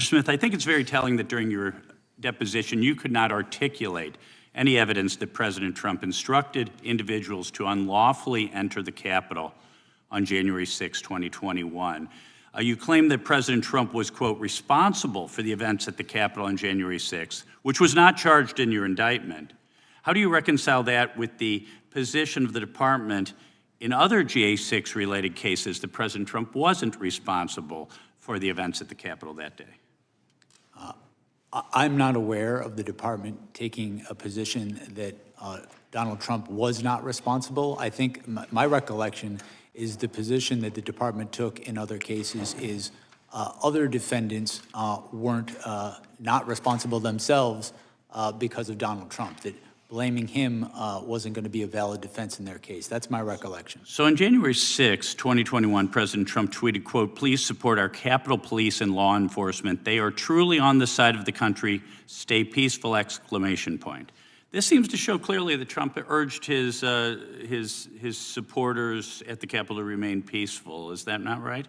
Smith, I think it's very telling that during your deposition, you could not articulate any evidence that President Trump instructed individuals to unlawfully enter the Capitol on January 6, 2021. You claim that President Trump was, quote, responsible for the events at the Capitol on January 6, which was not charged in your indictment. How do you reconcile that with the position of the department in other GA6 related cases that President Trump wasn't responsible for the events at the Capitol that day? I'm not aware of the department taking a position that Donald Trump was not responsible. I think my recollection is the position that the department took in other cases is other defendants weren't not responsible themselves because of Donald Trump, that blaming him wasn't going to be a valid defense in their case. That's my recollection. So on January 6, 2021, President Trump tweeted, quote, please support our Capitol Police and law enforcement. They are truly on the side of the country. Stay peaceful, exclamation point. This seems to show clearly that Trump urged his supporters at the Capitol to remain peaceful. Is that not right?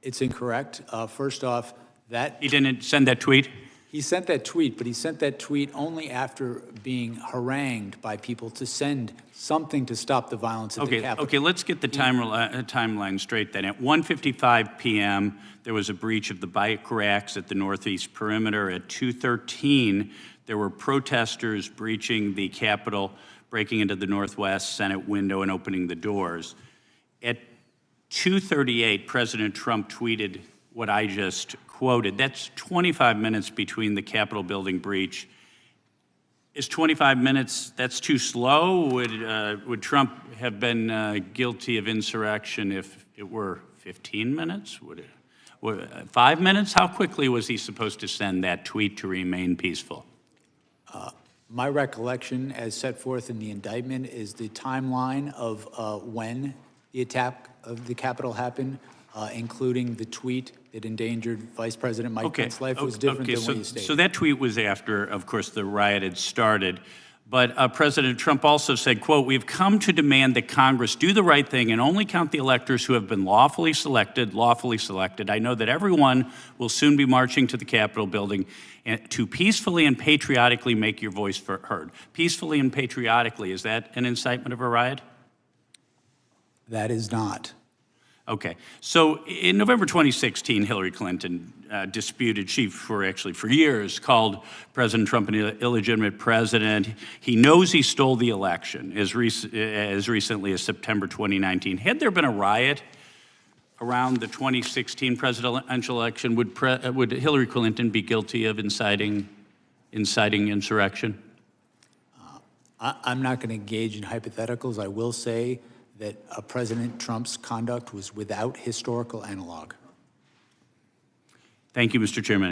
It's incorrect. First off, that... He didn't send that tweet? He sent that tweet, but he sent that tweet only after being harangued by people to send something to stop the violence at the Capitol. Okay, let's get the timeline straight then. At 1:55 p.m., there was a breach of the bike racks at the northeast perimeter. At 2:13, there were protesters breaching the Capitol, breaking into the Northwest Senate window and opening the doors. At 2:38, President Trump tweeted what I just quoted. That's 25 minutes between the Capitol building breach. Is 25 minutes, that's too slow? Would Trump have been guilty of insurrection if it were 15 minutes? Would 5 minutes? How quickly was he supposed to send that tweet to remain peaceful? My recollection, as set forth in the indictment, is the timeline of when the attack of the Capitol happened, including the tweet that endangered Vice President Mike Pence's life, was different than what you stated. So that tweet was after, of course, the riot had started. But President Trump also said, quote, we've come to demand that Congress do the right thing and only count the electors who have been lawfully selected. I know that everyone will soon be marching to the Capitol building to peacefully and patriotically make your voice heard. Peacefully and patriotically, is that an incitement of a riot? That is not. Okay, so in November 2016, Hillary Clinton disputed, for years called President Trump an illegitimate president. He knows he stole the election as recently as September 2019. Had there been a riot around the 2016 presidential election, would Hillary Clinton be guilty of inciting insurrection? I'm not going to engage in hypotheticals. I will say that President Trump's conduct was without historical analog. Thank you, Mr. Chairman.